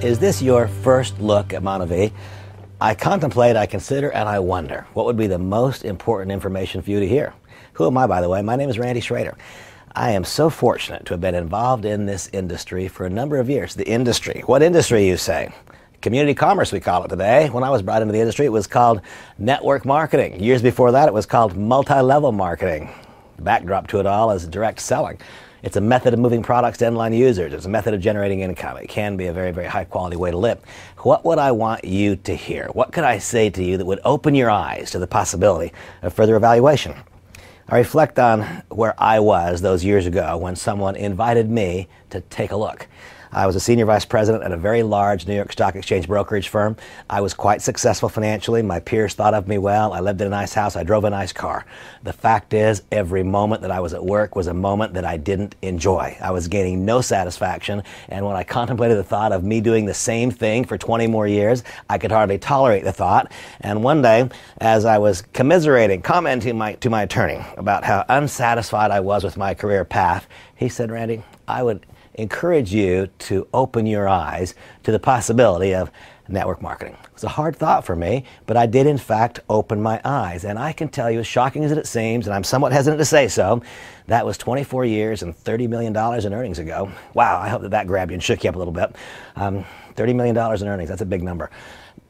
Is this your first look at MonaVie? I contemplate, I consider, and I wonder what would be the most important information for you to hear. Who am I, by the way? My name is Randy Schroeder. I am so fortunate to have been involved in this industry for a number of years. The industry. What industry, you say? Community commerce, we call it today. When I was brought into the industry, it was called network marketing. Years before that, it was called multi-level marketing. The backdrop to it all is direct selling. It's a method of moving products to end-line users. It's a method of generating income. It can be a very, very high-quality way to live. What would I want you to hear? What could I say to you that would open your eyes to the possibility of further evaluation? I reflect on where I was those years ago when someone invited me to take a look. I was a senior vice president at a very large New York Stock Exchange brokerage firm. I was quite successful financially. My peers thought of me well. I lived in a nice house. I drove a nice car. The fact is, every moment that I was at work was a moment that I didn't enjoy. I was gaining no satisfaction, and when I contemplated the thought of me doing the same thing for 20 more years, I could hardly tolerate the thought. And one day, as I was commenting to my attorney about how unsatisfied I was with my career path, he said, "Randy, I would encourage you to open your eyes to the possibility of network marketing." It was a hard thought for me, but I did in fact open my eyes. And I can tell you, as shocking as it seems, and I'm somewhat hesitant to say so, that was 24 years and $30 million in earnings ago. Wow, I hope that grabbed you and shook you up a little bit. $30 million in earnings, that's a big number.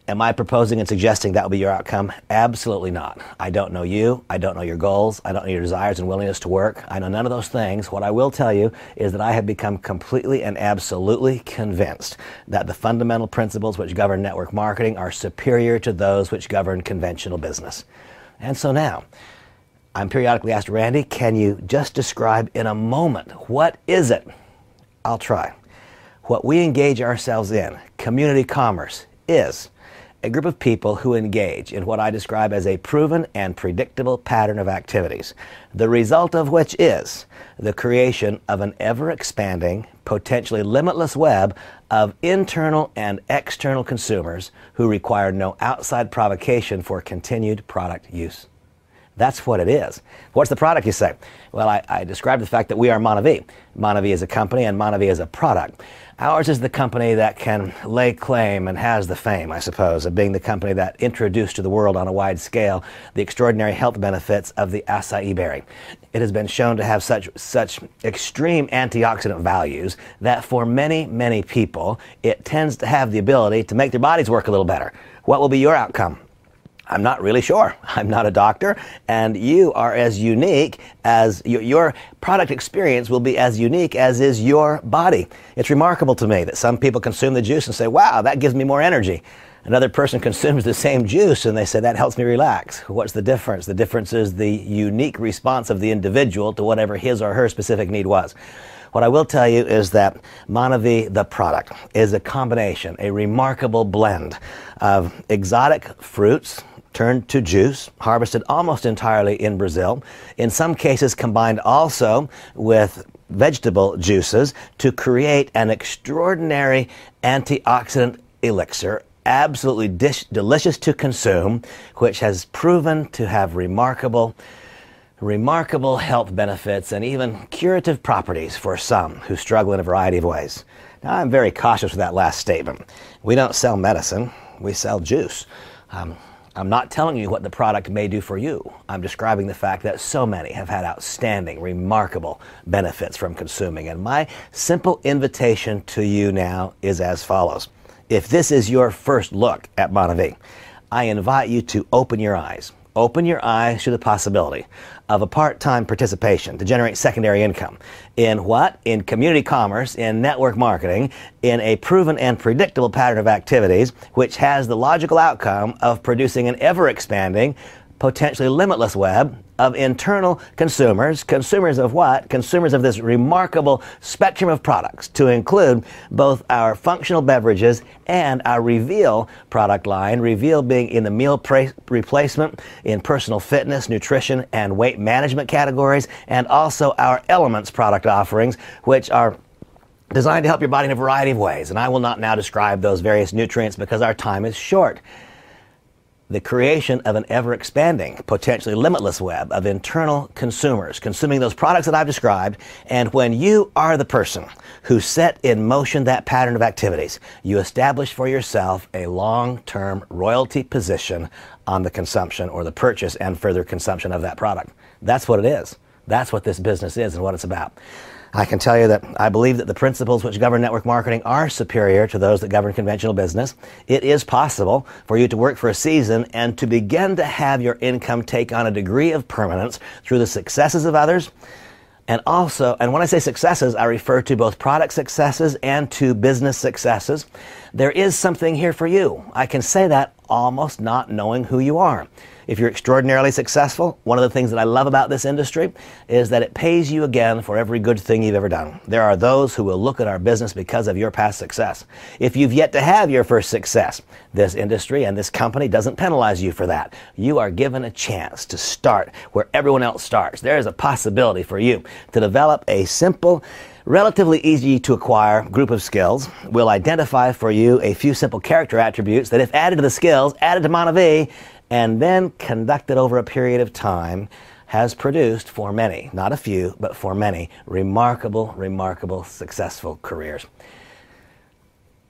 Am I proposing and suggesting that will be your outcome? Absolutely not. I don't know you. I don't know your goals. I don't know your desires and willingness to work. I know none of those things. What I will tell you is that I have become completely and absolutely convinced that the fundamental principles which govern network marketing are superior to those which govern conventional business. And so now, I'm periodically asked, "Randy, can you just describe in a moment, what is it?" I'll try. What we engage ourselves in, community commerce, is a group of people who engage in what I describe as a proven and predictable pattern of activities, the result of which is the creation of an ever-expanding, potentially limitless web of internal and external consumers who require no outside provocation for continued product use. That's what it is. What's the product, you say? Well, I described the fact that we are MonaVie. MonaVie is a company and MonaVie is a product. Ours is the company that can lay claim and has the fame, I suppose, of being the company that introduced to the world on a wide scale the extraordinary health benefits of the acai berry. It has been shown to have such extreme antioxidant values that for many, many people, it tends to have the ability to make their bodies work a little better. What will be your outcome? I'm not really sure. I'm not a doctor, and you are as unique as your product experience will be as unique as is your body. It's remarkable to me that some people consume the juice and say, "Wow, that gives me more energy." Another person consumes the same juice and they say, "That helps me relax." What's the difference? The difference is the unique response of the individual to whatever his or her specific need was. What I will tell you is that MonaVie, the product, is a combination, a remarkable blend of exotic fruits turned to juice, harvested almost entirely in Brazil, in some cases combined also with vegetable juices to create an extraordinary antioxidant elixir, absolutely delicious to consume, which has proven to have remarkable health benefits and even curative properties for some who struggle in a variety of ways. Now, I'm very cautious with that last statement. We don't sell medicine, we sell juice. I'm not telling you what the product may do for you. I'm describing the fact that so many have had outstanding, remarkable benefits from consuming. And my simple invitation to you now is as follows. If this is your first look at MonaVie, I invite you to open your eyes. Open your eyes to the possibility of a part-time participation to generate secondary income. In what? In community commerce, in network marketing, in a proven and predictable pattern of activities, which has the logical outcome of producing an ever-expanding, potentially limitless web of internal consumers. Consumers of what? Consumers of this remarkable spectrum of products, to include both our functional beverages and our Reveal product line, Reveal being in the meal replacement, in personal fitness, nutrition, and weight management categories, and also our Elements product offerings, which are designed to help your body in a variety of ways. And I will not now describe those various nutrients because our time is short. the creation of an ever-expanding, potentially limitless web of internal consumers consuming those products that I've described. And when you are the person who set in motion that pattern of activities, you establish for yourself a long-term royalty position on the consumption or the purchase and further consumption of that product. That's what it is. That's what this business is and what it's about. I can tell you that I believe that the principles which govern network marketing are superior to those that govern conventional business. It is possible for you to work for a season and to begin to have your income take on a degree of permanence through the successes of others. And when I say successes, I refer to both product successes and to business successes. There is something here for you. I can say that almost not knowing who you are. If you're extraordinarily successful, one of the things that I love about this industry is that it pays you again for every good thing you've ever done. There are those who will look at our business because of your past success. If you've yet to have your first success, this industry and this company doesn't penalize you for that. You are given a chance to start where everyone else starts. There is a possibility for you to develop a simple, relatively easy to acquire group of skills. We'll identify for you a few simple character attributes that, if added to the skills, added to MonaVie, and then conducted over a period of time, has produced for many, not a few, but for many, remarkable, remarkable, successful careers.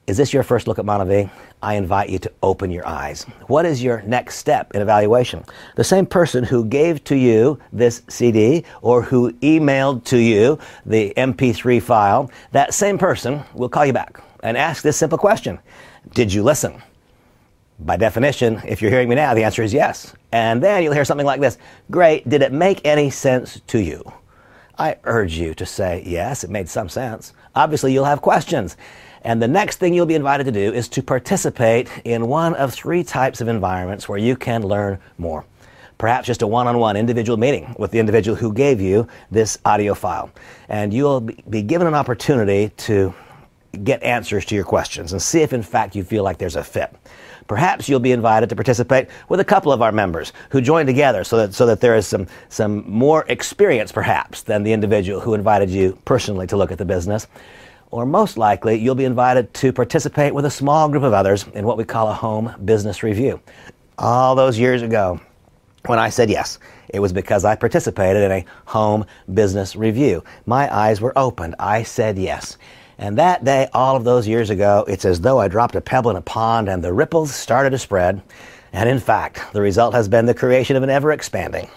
Is this your first look at MonaVie? I invite you to open your eyes. What is your next step in evaluation? The same person who gave to you this CD or who emailed to you the MP3 file, that same person will call you back and ask this simple question: did you listen? By definition, if you're hearing me now, the answer is yes. And then you'll hear something like this: great, did it make any sense to you? I urge you to say, yes, it made some sense. Obviously, you'll have questions. And the next thing you'll be invited to do is to participate in one of three types of environments where you can learn more. Perhaps just a one-on-one individual meeting with the individual who gave you this audio file. And you'll be given an opportunity to get answers to your questions and see if in fact you feel like there's a fit. Perhaps you'll be invited to participate with a couple of our members who join together so that there is some more experience perhaps than the individual who invited you personally to look at the business. Or most likely, you'll be invited to participate with a small group of others in what we call a home business review. All those years ago, when I said yes, it was because I participated in a home business review. My eyes were opened. I said yes. And that day, all of those years ago, it's as though I dropped a pebble in a pond and the ripples started to spread. And in fact, the result has been the creation of an ever-expanding,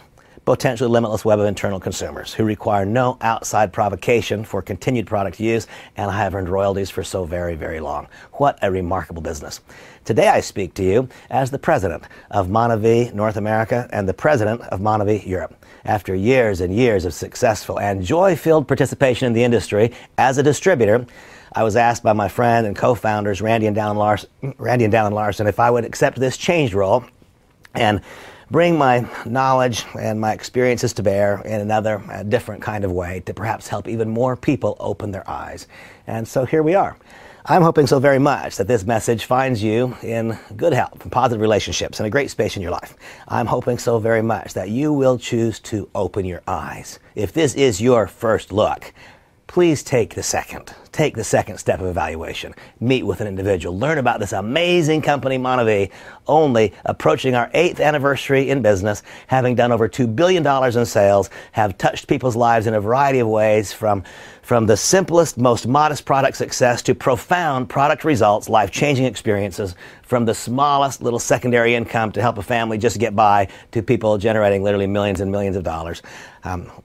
potentially limitless web of internal consumers who require no outside provocation for continued product use, and I have earned royalties for so very, very long. What a remarkable business. Today I speak to you as the president of MonaVie North America and the president of MonaVie Europe. After years and years of successful and joy-filled participation in the industry as a distributor, I was asked by my friend and co-founders Randy and Dallin Larson if I would accept this changed role and bring my knowledge and my experiences to bear in another, different kind of way to perhaps help even more people open their eyes. And so here we are. I'm hoping so very much that this message finds you in good health and positive relationships and a great space in your life. I'm hoping so very much that you will choose to open your eyes. If this is your first look, please take the second step of evaluation. Meet with an individual. Learn about this amazing company, MonaVie, only approaching our 8th anniversary in business, having done over $2 billion in sales, have touched people's lives in a variety of ways, from the simplest, most modest product success to profound product results, life-changing experiences, from the smallest little secondary income to help a family just get by to people generating literally millions and millions of dollars.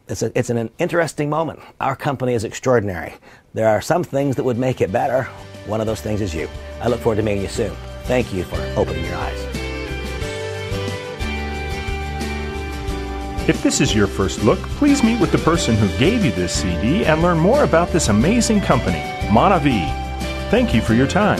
It's an interesting moment. Our company is extraordinary. There are some things that would make it better. One of those things is you. I look forward to meeting you soon. Thank you for opening your eyes. If this is your first look, please meet with the person who gave you this CD and learn more about this amazing company, MonaVie. Thank you for your time.